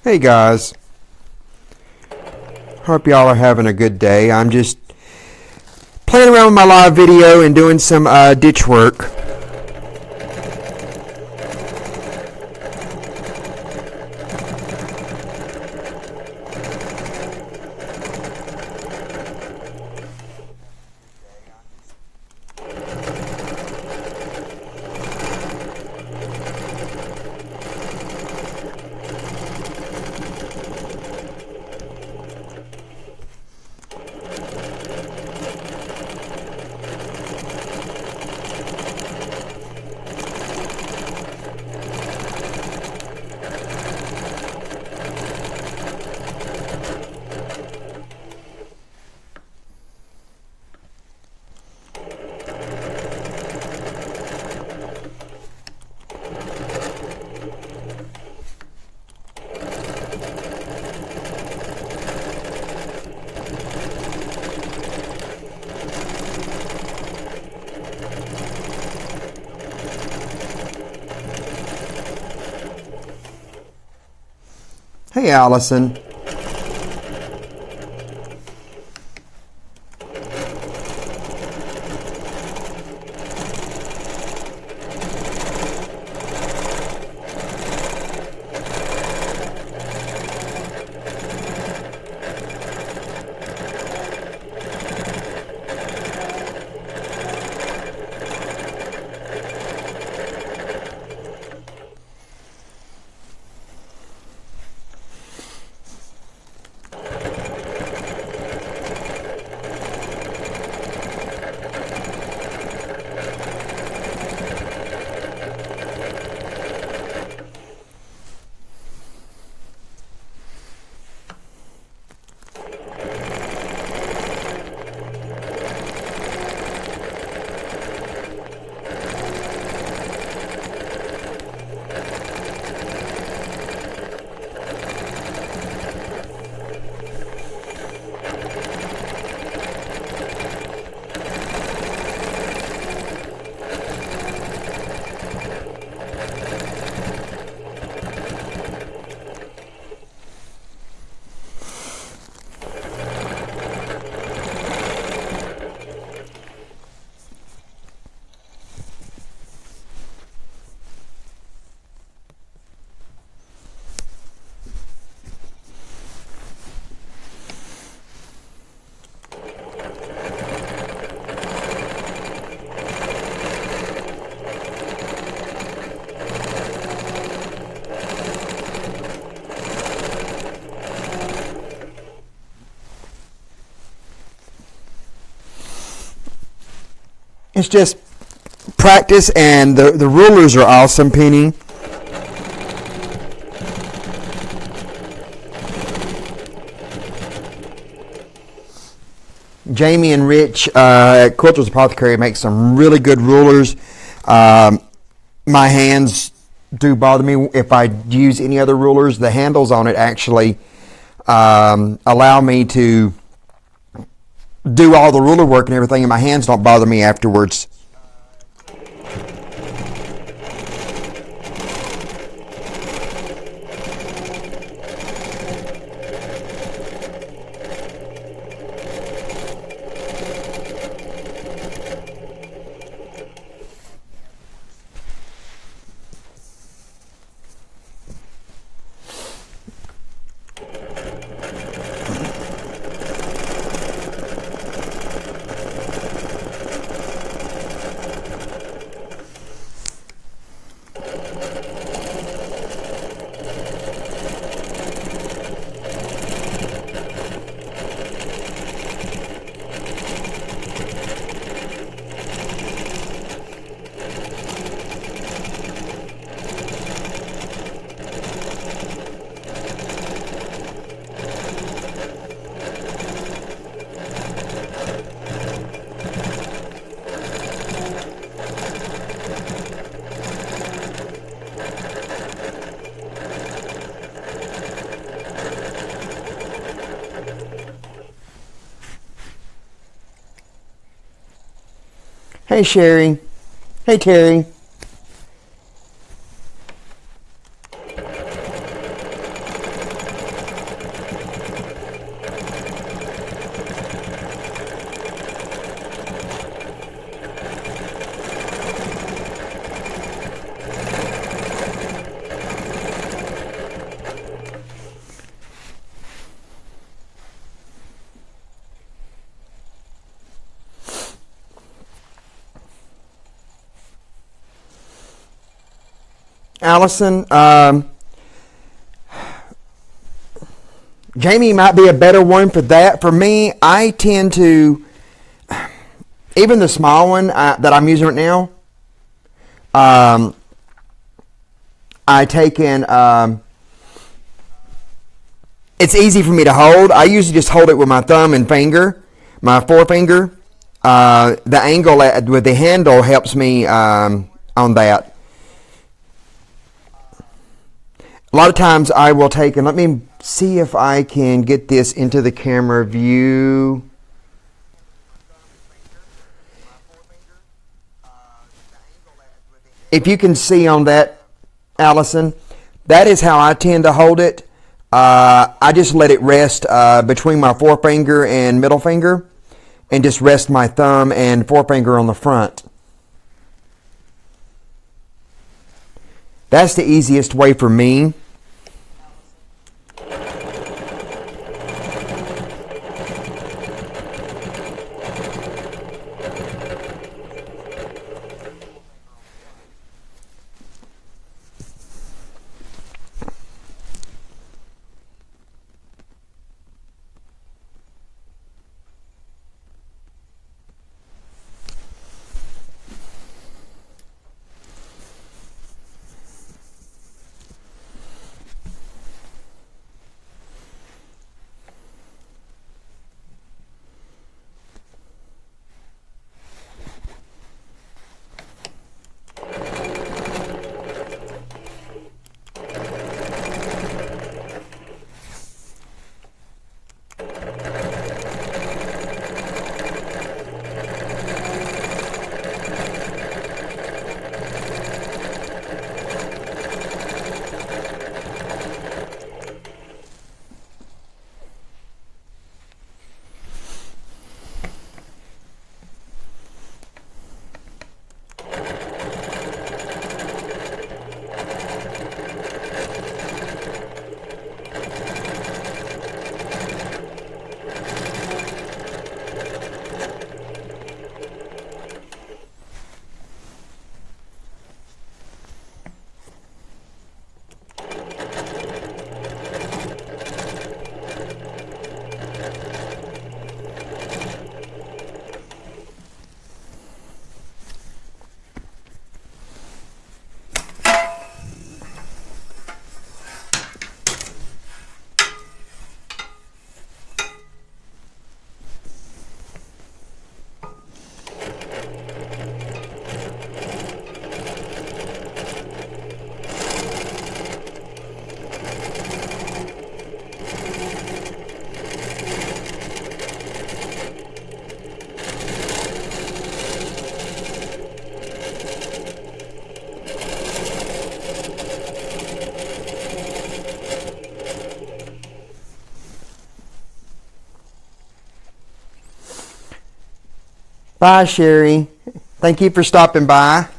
Hey guys, hope y'all are having a good day. I'm just playing around with my live video and doing some ditch work. Hey Allison. It's just practice, and the rulers are awesome, Penny. Jamie and Rich at Quilter's Apothecary make some really good rulers. My hands do bother me if I use any other rulers. The handles on it actually allow me to do all the ruler work and everything, and my hands don't bother me afterwards. Hey Sherry. Hey Terry. Allison. Jamie might be a better one for that. For me, I tend to, even the small one that I'm using right now, I take in, it's easy for me to hold. I usually just hold it with my thumb and finger, my forefinger. The angle with the handle helps me on that. A lot of times I will take, and let me see if I can get this into the camera view. If you can see on that, Allison, that is how I tend to hold it. I just let it rest between my forefinger and middle finger, and just rest my thumb and forefinger on the front. That's the easiest way for me. Bye, Sherry. Thank you for stopping by.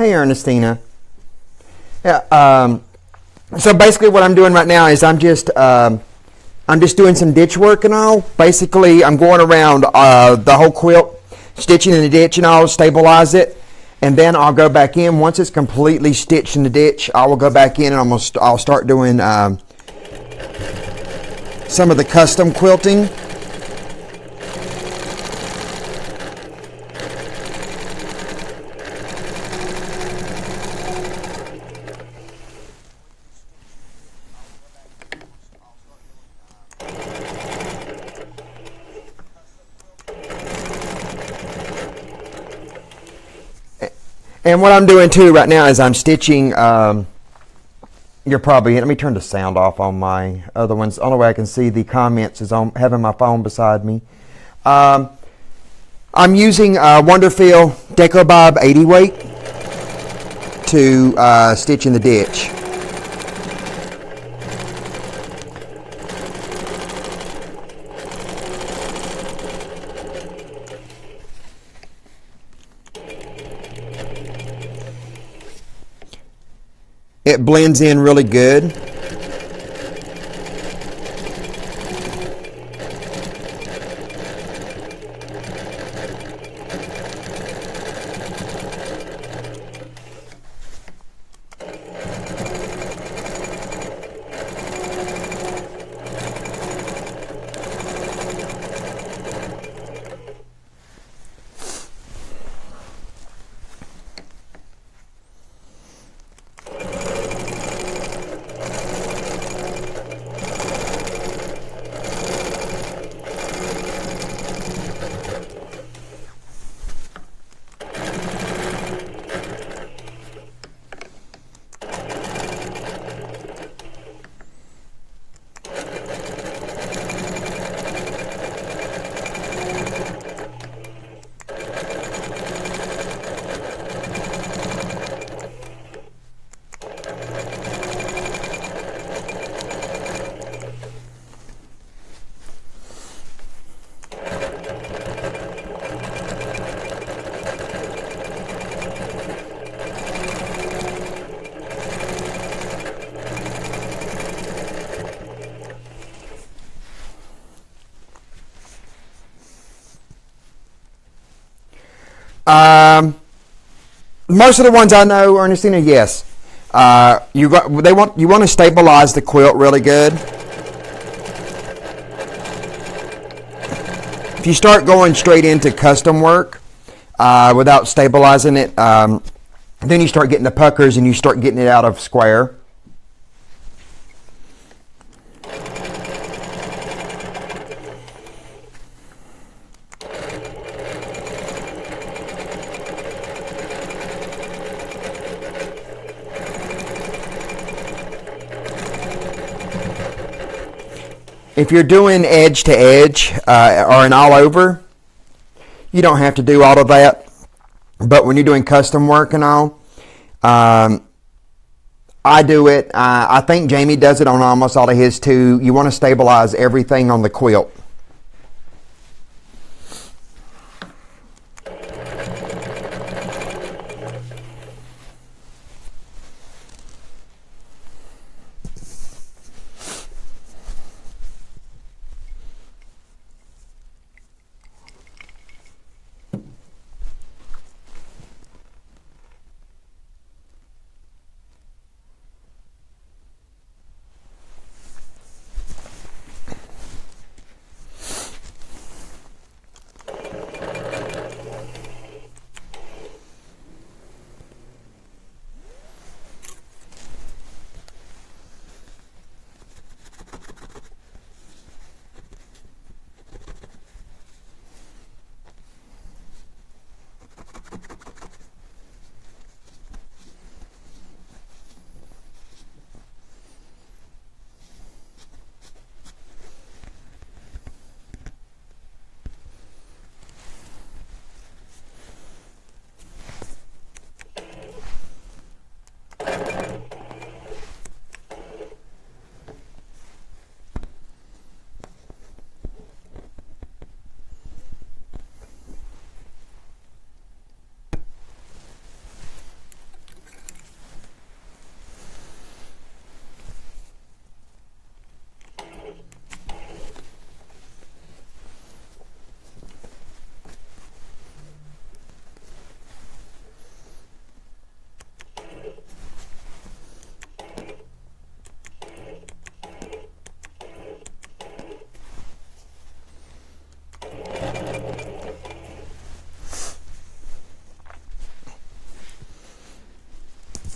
Hey, Ernestina. Yeah. So basically, what I'm doing right now is I'm just doing some ditch work and all. Basically, I'm going around the whole quilt, stitching in the ditch and all, stabilize it, and then I'll go back in. Once it's completely stitched in the ditch, I will go back in and I'll start doing some of the custom quilting. And what I'm doing too right now is I'm stitching. You're probably, let me turn the sound off on my other ones. The only way I can see the comments is on having my phone beside me. I'm using Wonderfeel Deco Bob 80 weight to stitch in the ditch. It blends in really good. Most of the ones I know, Ernestina, yes. You want to stabilize the quilt really good. If you start going straight into custom work without stabilizing it, then you start getting the puckers and you start getting it out of square. If you're doing edge to edge or an all over, you don't have to do all of that. But when you're doing custom work and all, I do it. I think Jamie does it on almost all of his too. You want to stabilize everything on the quilt.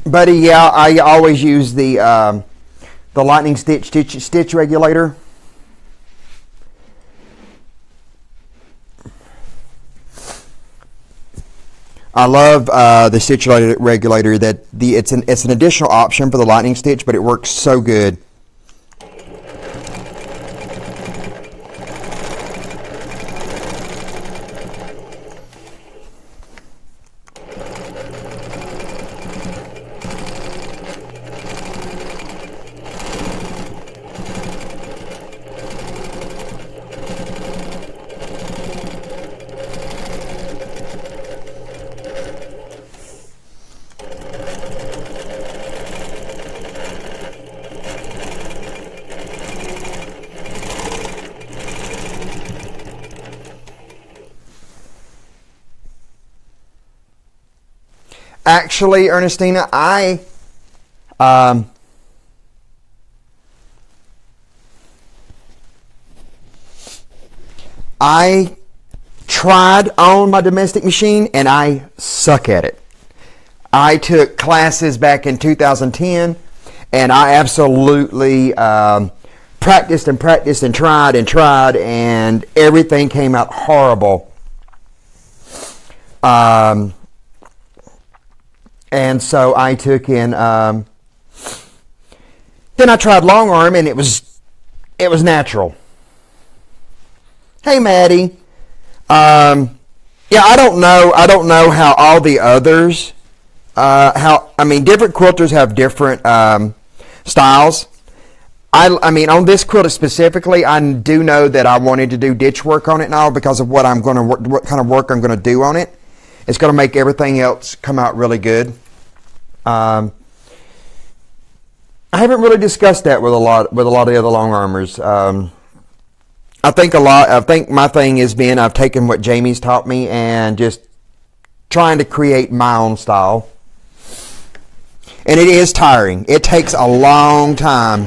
Buddy, yeah, I always use the lightning stitch regulator. I love the stitch regulator. It's an additional option for the lightning stitch, but it works so good. Actually, Ernestina, I tried on my domestic machine and I suck at it. I took classes back in 2010 and I absolutely practiced and practiced and tried and everything came out horrible. And so I took in, then I tried long arm and it was natural. Hey, Maddie. Yeah, I don't know how all the others, different quilters have different styles. I mean, on this quilt specifically, I do know that I wanted to do ditch work on it now because of what kind of work I'm going to do on it. It's going to make everything else come out really good. I haven't really discussed that with a lot of the other long armors. I think my thing has been I've taken what Jamie's taught me and just trying to create my own style. And it is tiring. It takes a long time.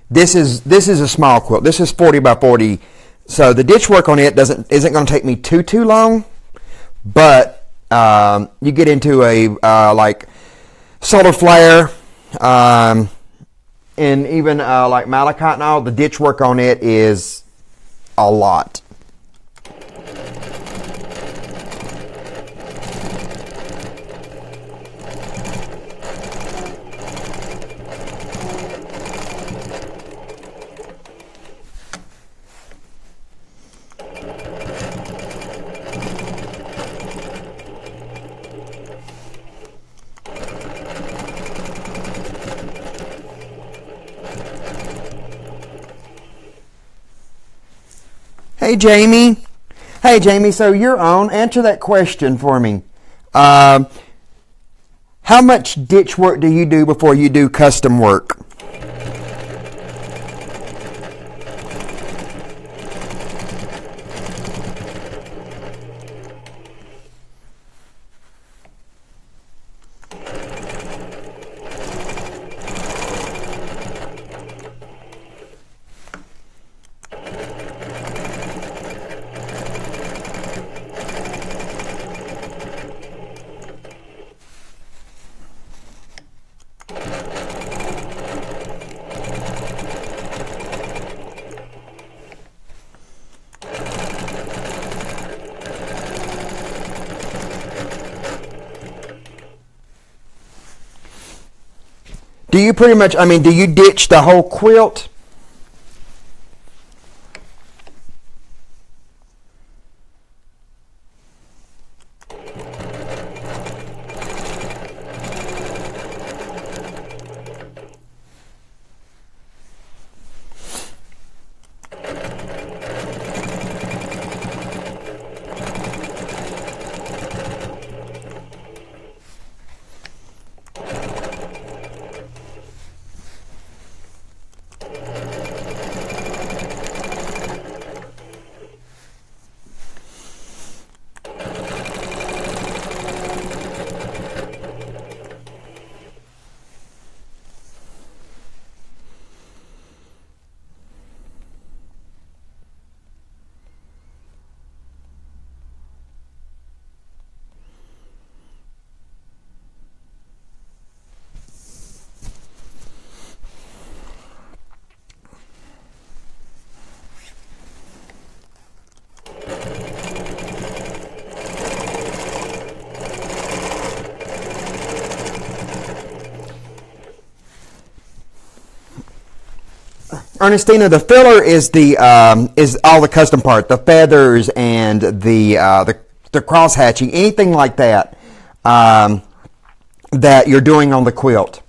This is a small quilt. This is 40 by 40. So the ditch work on it isn't going to take me too long, but you get into a like solar flare, and even like malachite and all. The ditch work on it is a lot. Hey, Jamie. Hey, Jamie, so you're on. Answer that question for me. How much ditch work do you do before you do custom work? Do you pretty much, do you ditch the whole quilt? Ernestina, the filler is is all the custom part, the feathers and the cross hatching, anything like that that you're doing on the quilt.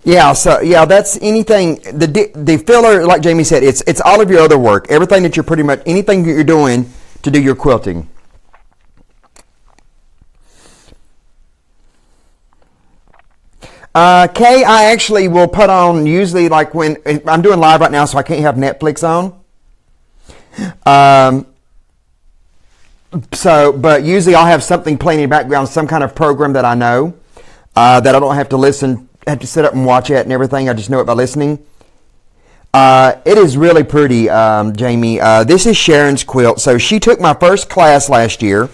Yeah, so yeah, that's anything. The filler, like Jamie said, it's all of your other work, everything that you're pretty much anything that you're doing to do your quilting. Kay, I actually will put on usually like when I'm doing live right now, so I can't have Netflix on. Um, but usually I'll have something playing in the background, some kind of program that I know that I don't have to have to sit up and watch it and everything. I just know it by listening. It is really pretty, Jamie. This is Sharon's quilt. So she took my first class last year,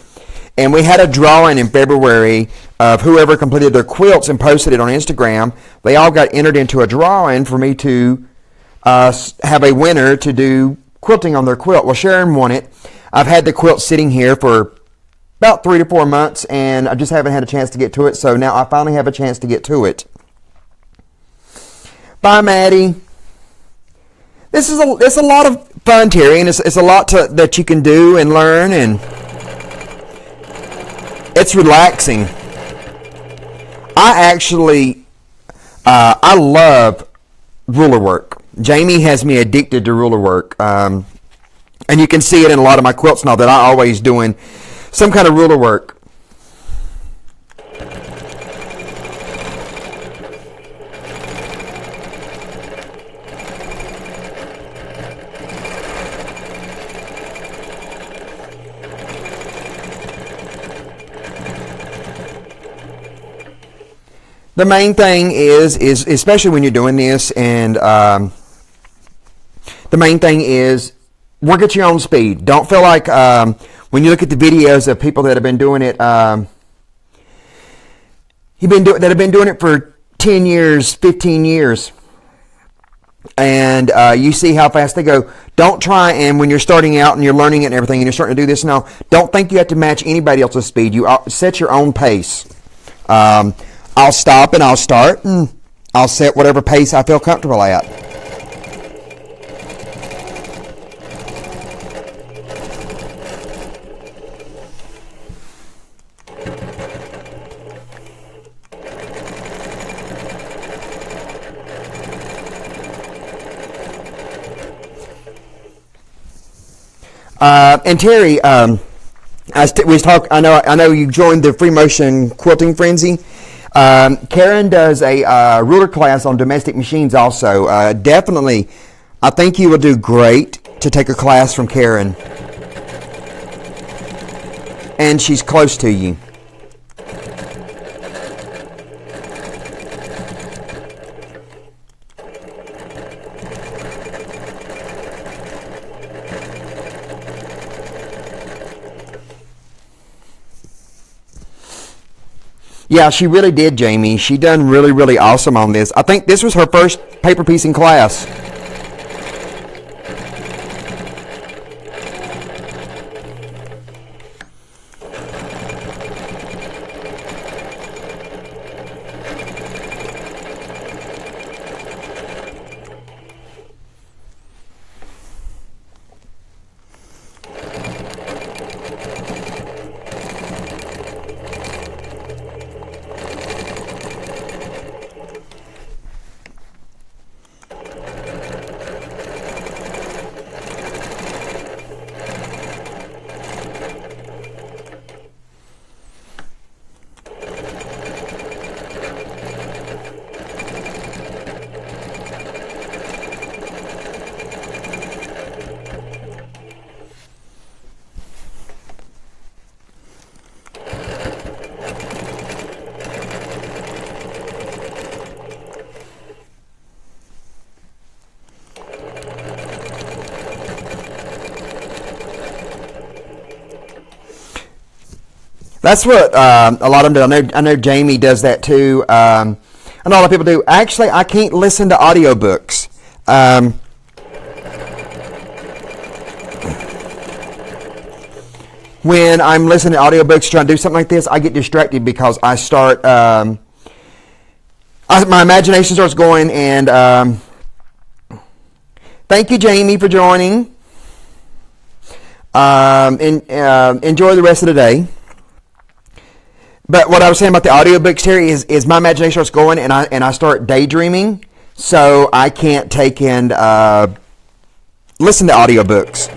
and we had a drawing in February of whoever completed their quilts and posted it on Instagram. They all got entered into a drawing for me to have a winner to do quilting on their quilt. Well, Sharon won it. I've had the quilt sitting here for about 3 to 4 months, and I just haven't had a chance to get to it. So now I finally have a chance to get to it. Bye, Maddie. It's a lot of fun, Terry, and it's a lot that you can do and learn, and it's relaxing. I love ruler work. Jamie has me addicted to ruler work, and you can see it in a lot of my quilts now that I'm always doing some kind of ruler work. The main thing is especially when you're doing this, and the main thing is work at your own speed. Don't feel like when you look at the videos of people that have been doing it, that have been doing it for 10 years, 15 years, and you see how fast they go. Don't try, and when you're starting out and you're learning it and everything, and you're starting to do this now, don't think you have to match anybody else's speed. You set your own pace. I'll stop and I'll start, and I'll set whatever pace I feel comfortable at. And Terry, I know you joined the Free Motion Quilting Frenzy. Karen does a ruler class on domestic machines also. Definitely, I think you will do great to take a class from Karen. And she's close to you. Yeah, she really did, Jamie. She done really, really awesome on this. I think this was her first paper piecing class. That's what a lot of them do. I know Jamie does that too. I know a lot of people do. Actually, I can't listen to audiobooks. When I'm listening to audiobooks trying to do something like this, I get distracted because I start, my imagination starts going, and thank you, Jamie, for joining. Enjoy the rest of the day. But what I was saying about the audiobooks, Terry, is my imagination starts going, and I start daydreaming, so I can't take and listen to audiobooks.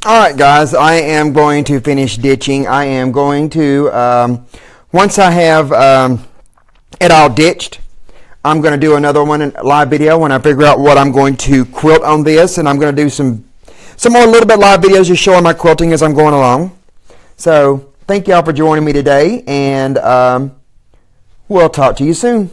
All right, guys, I am going to finish ditching. I am going to, once I have it all ditched, I'm going to do another live video when I figure out what I'm going to quilt on this, and I'm going to do some more little bit live videos just showing my quilting as I'm going along. So thank y'all for joining me today, and we'll talk to you soon.